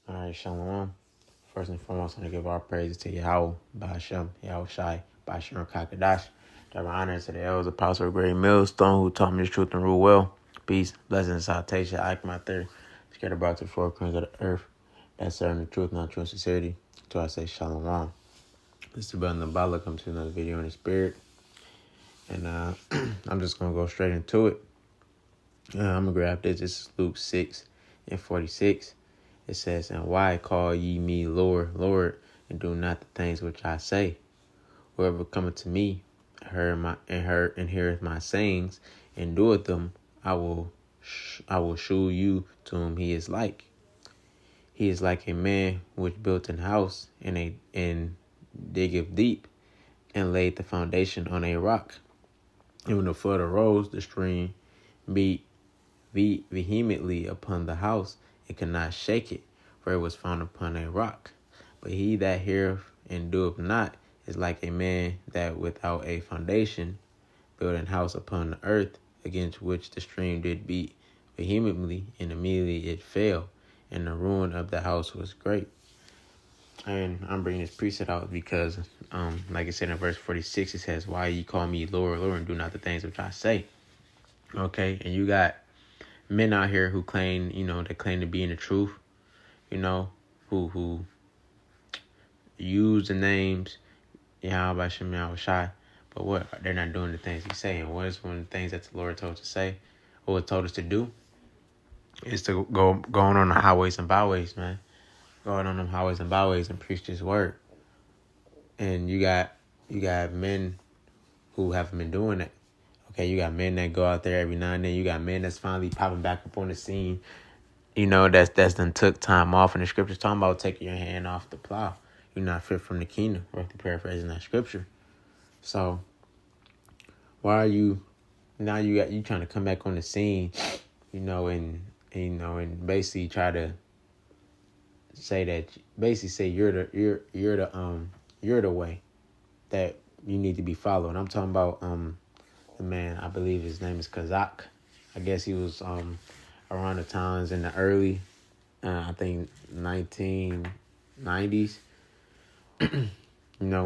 All right, Shalom. First and foremost, I want to give our praises to Yahweh, Ba'ashem, Yahweh Shai, Ba'ashem Kakadash. Give honor to the elders, apostle, great millstone, who taught me the truth and rule well. Peace, blessings, salutation, I my third. Scattered about to the four corners of the earth. That's serving the truth, not true sincerity. So I say Shalom. This is Brother Nabala. Come to another video in the spirit. And I'm just going to go straight into it. I'm going to grab this. This is Luke 6:46. It says, "And why call ye me Lord, Lord, and do not the things which I say? Whoever cometh to me, and heareth my sayings, and doeth them, I will shew you to whom he is like. He is like a man which built an house and diggeth deep, and laid the foundation on a rock. And when the flood arose, the stream beat vehemently upon the house, and could not shake it, for it was founded upon a rock. But he that heareth and doeth not is like a man that without a foundation built an house upon the earth, against which the stream did beat vehemently, and immediately it fell, and the ruin of the house was great." And I'm bringing this precept out because, like I said in verse 46, it says, "Why ye call me Lord, Lord, and do not the things which I say?" Okay, and you got men out here who claim, they claim to be in the truth, who use the names Yahweh Shem Yahweh Shai, but what they're not doing the things he's saying. What is one of the things that the Lord told us to say, or told us to do, is to go on the highways and byways, man. Going on them highways and byways and preach this word. And you got men who haven't been doing it. Okay, you got men that go out there every now and then. You got men that's finally popping back up on the scene. That's done took time off. And the scripture's talking about taking your hand off the plow. You're not fit from the kingdom. Roughly paraphrasing that scripture. So why are you now? You trying to come back on the scene, and basically try to say that, you're the way that you need to be followed. I'm talking about the man, I believe his name is Kazak. I guess he was around the times in the early, I think 1990s. When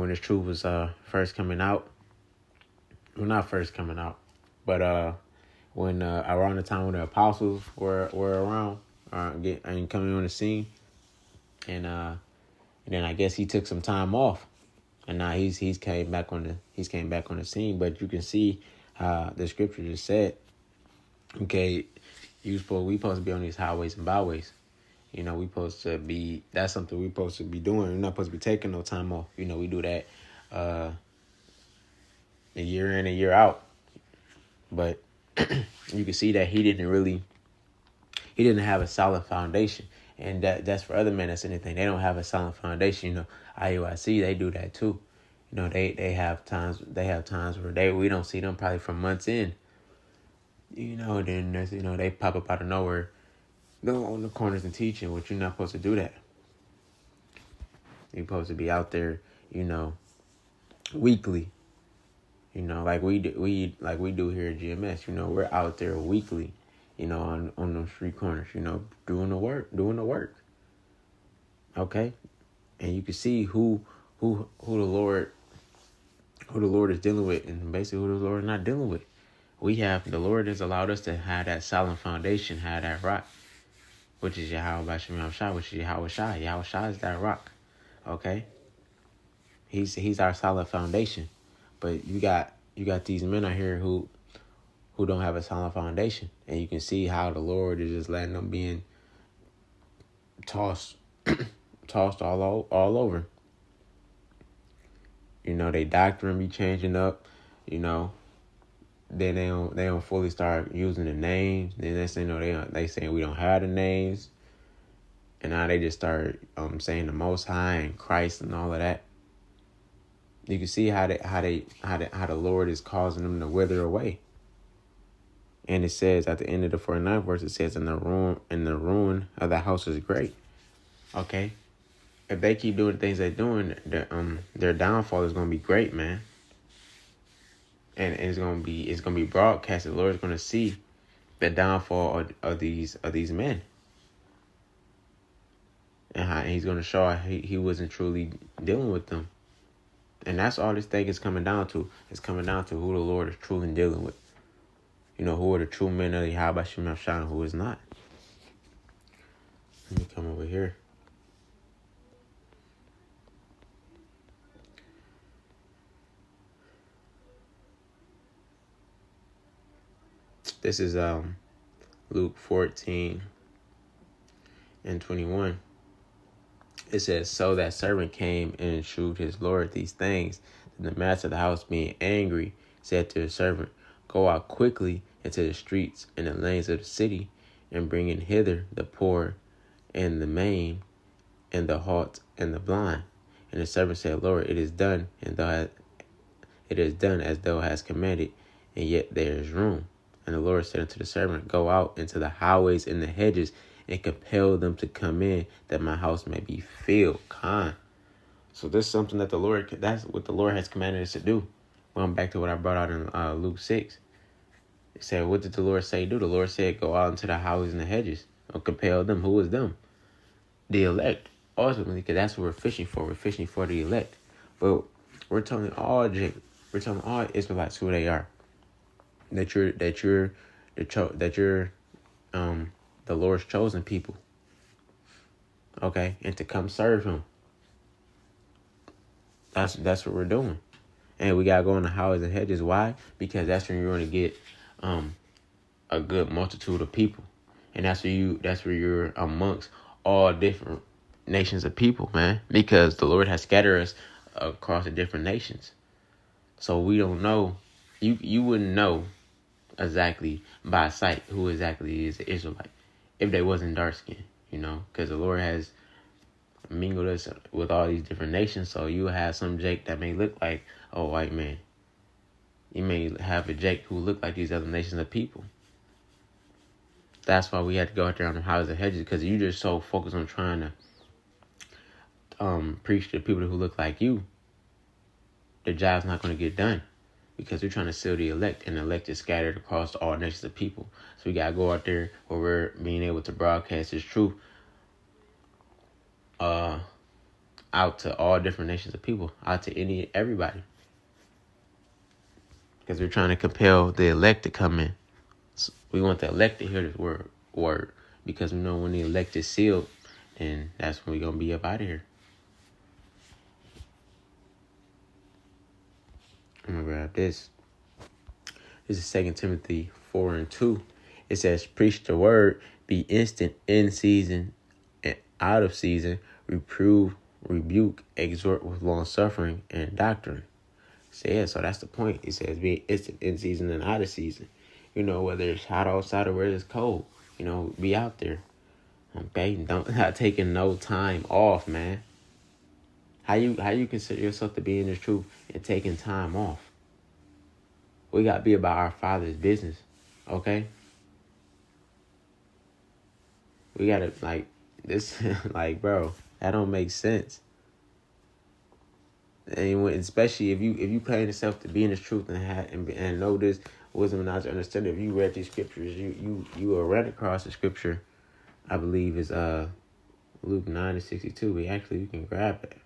this truth was first coming out. Well, not first coming out, but when around the time when the apostles were around and coming on the scene, and then I guess he took some time off, and now he's came back on the scene. But you can see the scripture just said, okay, we supposed to be on these highways and byways. We supposed to be. That's something we supposed to be doing. We're not supposed to be taking no time off. We do that a year in, a year out. But you can see that he didn't have a solid foundation. And that's for other men that's anything. They don't have a solid foundation. IUIC, they do that too. They have times where we don't see them probably for months in. Then there's, they pop up out of nowhere, go on the corners and teaching, which you're not supposed to do that. You're supposed to be out there, weekly. Like we do here at GMS. We're out there weekly, on those street corners, doing the work. Okay, and you can see who the Lord is dealing with, and basically who the Lord is not dealing with. The Lord has allowed us to have that solid foundation, have that rock, which is Yahweh B'Shem Yahweh Shai, which is Yahweh Shai. Yahweh Shai is that rock. Okay, he's our solid foundation. But you got these men out here who don't have a solid foundation, and you can see how the Lord is just letting them being tossed all over. They doctrine be changing up. Then they don't fully start using the names. Then they saying we don't have the names, and now they just start saying the Most High and Christ and all of that. You can see how the Lord is causing them to wither away. And it says at the end of the 49th verse, it says, "And the ruin of the house is great." Okay, if they keep doing the things they're doing, their downfall is gonna be great, man. And it's gonna be broadcasted. The Lord's gonna see the downfall of these men. and he's going to show he wasn't truly dealing with them. And that's all this thing is coming down to. It's coming down to who the Lord is truly dealing with. Who are the true men of Yahweh Shem Yahshua and who is not. Let me come over here. This is Luke 14 and 21. It says, so that servant came and shewed his Lord these things. Then the master of the house, being angry, said to his servant, go out quickly into the streets and the lanes of the city, and bring in hither the poor and the maimed and the halt and the blind. And the servant said, Lord, it is done, it is done as thou hast commanded, and yet there is room. And the Lord said unto the servant, go out into the highways and the hedges, and compel them to come in, that my house may be filled. So this is something that that's what the Lord has commanded us to do. Going back to what I brought out in Luke 6. It said, what did the Lord say do? The Lord said, go out into the highways and the hedges, and compel them. Who is them? The elect. Ultimately, because that's what we're fishing for. We're fishing for the elect. But we're telling all Israelites who they are. That you're the Lord's chosen people. Okay, and to come serve Him. That's what we're doing, and we gotta go in the highways and hedges. Why? Because that's when you're going to get a good multitude of people, and that's where you're amongst all different nations of people, man. Because the Lord has scattered us across the different nations, so we don't know. You wouldn't know exactly by sight who exactly is an Israelite if they wasn't dark skinned, because the Lord has mingled us with all these different nations. So you have some Jake that may look like a white man. You may have a Jake who look like these other nations of people. That's why we had to go out there on the highways and hedges, because you just so focused on trying to preach to people who look like you. The job's not going to get done, because we're trying to seal the elect, and the elect is scattered across all nations of people. So we got to go out there where we're being able to broadcast His truth out to all different nations of people, out to everybody. Because we're trying to compel the elect to come in. So we want the elect to hear this word. Because we know when the elect is sealed, and that's when we're going to be up out of here. I'm going to grab this. This is 2 Timothy 4 and 2. It says, preach the word, be instant in season and out of season, reprove, rebuke, exhort with long suffering and doctrine. So that's the point. It says be instant in season and out of season. Whether it's hot outside or whether it's cold, be out there. Okay, not taking no time off, man. How you consider yourself to be in the truth and taking time off? We got to be about our Father's business, okay? We got to, this, bro, that don't make sense. And especially if you claim yourself to be in the truth and know this wisdom and knowledge, understand. If you read these scriptures, you will run across the scripture, I believe is Luke 9:62. We can grab it.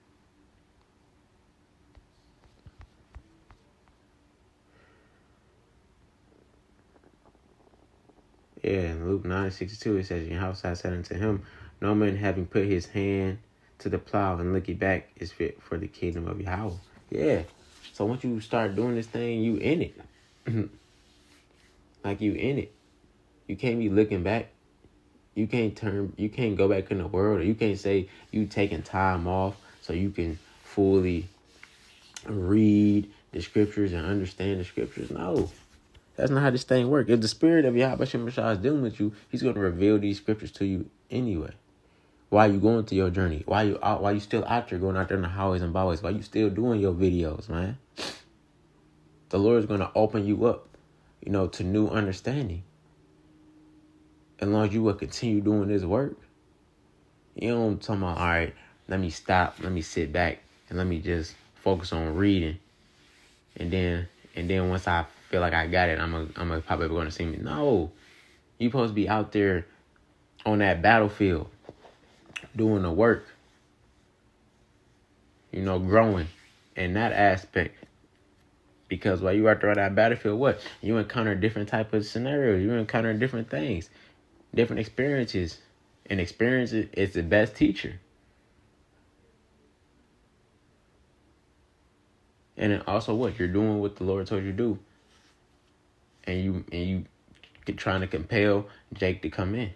Yeah, in Luke 9:62, it says, "In house I said unto him, no man having put his hand to the plow and looking back is fit for the kingdom of Yahweh." Yeah. So once you start doing this thing, you in it. You in it. You can't be looking back. You can't go back in the world, or you can't say you taking time off so you can fully read the scriptures and understand the scriptures. No. That's not how this thing works. If the spirit of Yahweh Shem Yahshua is dealing with you, He's going to reveal these scriptures to you anyway. While you going through your journey, while you still out there going out there in the highways and byways, while you still doing your videos, man, the Lord is going to open you up, to new understanding. As long as you will continue doing this work, you don't talking about, all right, let me stop, let me sit back, and let me just focus on reading, and then once I feel like I got it, I'm probably going to see me. No, you supposed to be out there on that battlefield, doing the work, growing in that aspect. Because while you out there on that battlefield, what? You encounter different type of scenarios. You encounter different things, different experiences. And experience is the best teacher. And then also what? You're doing what the Lord told you to do. And you trying to compel Jake to come in.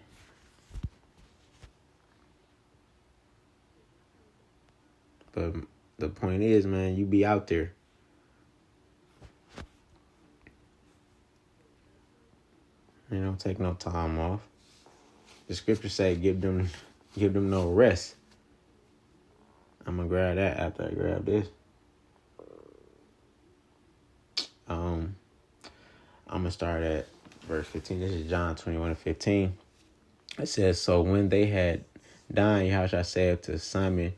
But the point is, man, you be out there. Don't take no time off. The scripture say give them no rest. I'm gonna grab that after I grab this. I'm gonna start at verse 15. This is John 21:15. It says, so when they had dined, Yahushua said to Simon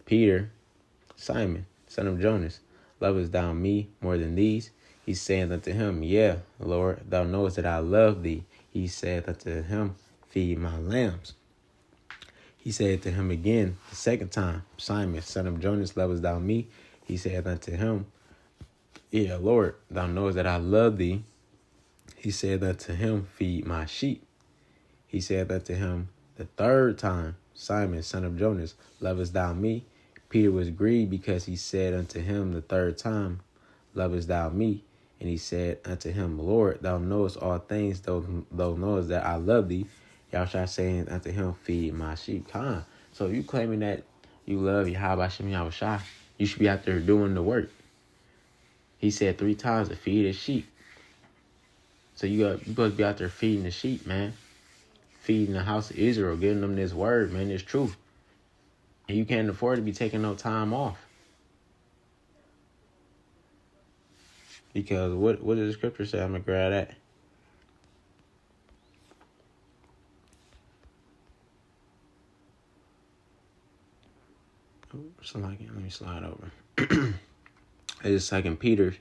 Peter, Simon, son of Jonas, lovest thou me more than these? He said unto him, yeah, Lord, thou knowest that I love thee. He said unto him, feed my lambs. He said to him again the second time, Simon, son of Jonas, lovest thou me? He said unto him, yeah, Lord, thou knowest that I love thee. He said unto him, feed my sheep. He said unto him the third time, Simon, son of Jonas, lovest thou me? Peter was grieved because he said unto him the third time, lovest thou me? And he said unto him, Lord, thou knowest all things, thou knowest that I love thee. Yahushua saying unto him, feed my sheep. So you claiming that you love Yahweh Shem Yahushua, you should be out there doing the work. He said 3 times to feed his sheep. So you supposed to be out there feeding the sheep, man. Feeding the house of Israel, giving them this word, man, this truth. And you can't afford to be taking no time off. Because what does the scripture say? I'm going to grab that. Let me slide over. It's 2 Peter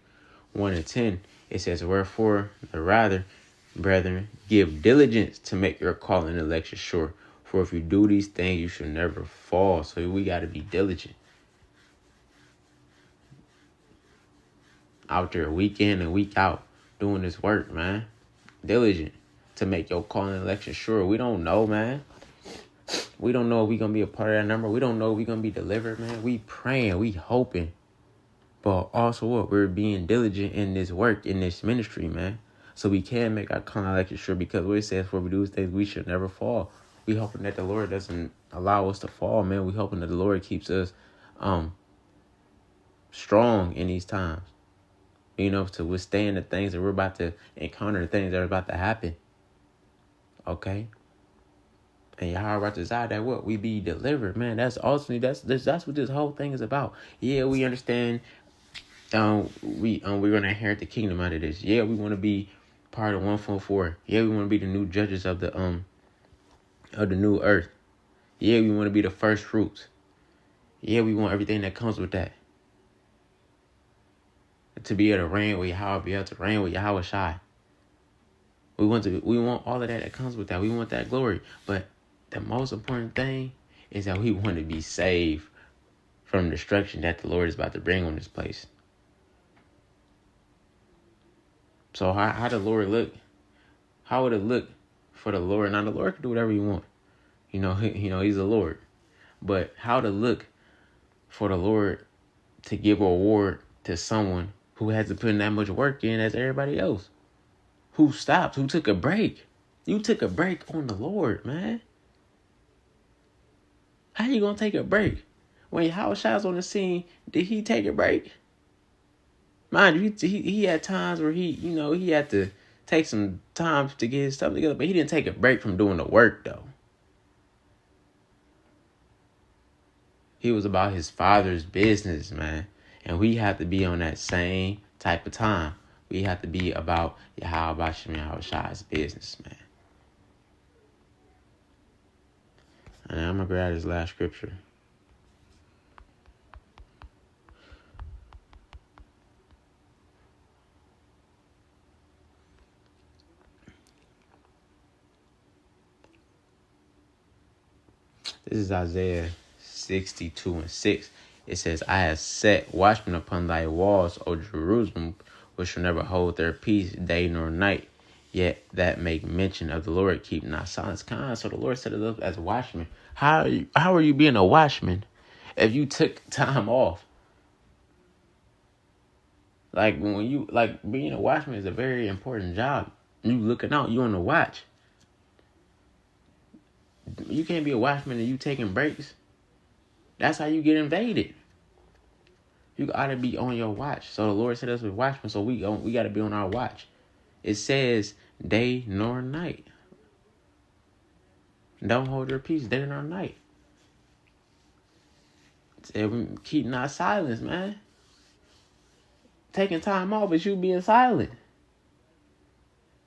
1:10. It says, wherefore, the rather, brethren, give diligence to make your call and election sure. For if you do these things, you shall never fall. So we got to be diligent. Out there week in and week out doing this work, man. Diligent to make your call and election sure. We don't know, man. We don't know if we're going to be a part of that number. We don't know if we're going to be delivered, man. We praying, we hoping. But also what? We're being diligent in this work, in this ministry, man. So we can make our call and election sure, because what it says, for we do things, we should never fall. We hoping that the Lord doesn't allow us to fall, man. We hoping that the Lord keeps us strong in these times. To withstand the things that we're about to encounter, the things that are about to happen. Okay? And Yahweh desire that what? We be delivered, man. That's ultimately, that's what this whole thing is about. Yeah, we understand we're going to inherit the kingdom out of this. Yeah, we want to be part of 144. Yeah, we want to be the new judges of the new earth. Yeah, we want to be the first fruits. Yeah, we want everything that comes with that. To be able to reign with Yahweh, be able to reign with Yahweh Shai. We want all of that comes with that. We want that glory. But the most important thing is that we want to be saved from destruction that the Lord is about to bring on this place. So how the Lord look? How would it look for the Lord? Now the Lord can do whatever he want. He's the Lord. But how to look for the Lord to give a reward to someone who hasn't put in that much work in as everybody else? Who stopped? Who took a break? You took a break on the Lord, man. How you gonna take a break? When Yahushua's on the scene, did he take a break? Mind you, he had times where he had to take some time to get his stuff together, but he didn't take a break from doing the work, though. He was about his Father's business, man. And we have to be on that same type of time. We have to be about Yahweh Shem Yahushua's business, man. And I'm going to grab this last scripture. This is Isaiah 62:6. It says, I have set watchmen upon thy walls, O Jerusalem, which shall never hold their peace day nor night. Yet that make mention of the Lord keep not silence. So the Lord set us up as watchmen. How are you being a watchman if you took time off? Like when you being a watchman is a very important job. You looking out, you on the watch. You can't be a watchman and you taking breaks. That's how you get invaded. You gotta be on your watch. So the Lord set us as watchmen, so we gotta be on our watch. It says day nor night. Don't hold your peace day nor night. Keep not silence, man. Taking time off is you being silent.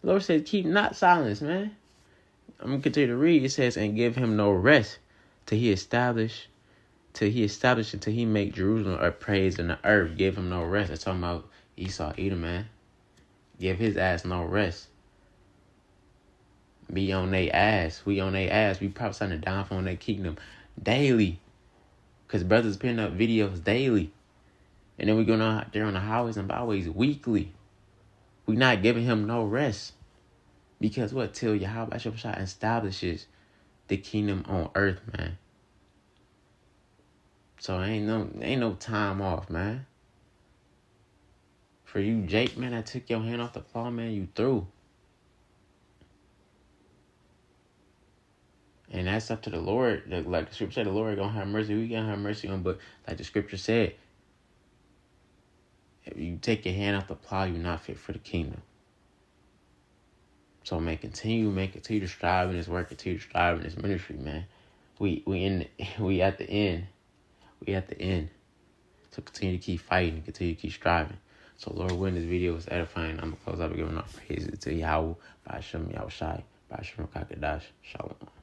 The Lord says keep not silence, man. I'm gonna continue to read. It says, and give him no rest till he establish until he make Jerusalem a praise in the earth. Give him no rest. That's talking about Esau, Edom, man. Give his ass no rest. Be on their ass. We on their ass. We prophesying the downfall in their kingdom daily. Because brothers putting up videos daily. And then we going out there on the highways and byways weekly. We not giving him no rest. Because what? Till Yahweh Shah establishes the kingdom on earth, man. So ain't no time off, man. For you, Jake, man, that took your hand off the plow, man, you through. And that's up to the Lord. Like the scripture said, the Lord gonna have mercy. We gonna have mercy on, but like the scripture said, if you take your hand off the plow, you're not fit for the kingdom. So man, continue to strive in this work, continue to strive in this ministry, man. We at the end. We at the end. So continue to keep fighting, continue to keep striving. So Lord, when this video was edifying, I'm gonna close out by giving our praises to Yahweh, by Hashem Yahushai, by Hashem Kakadash. Shalom.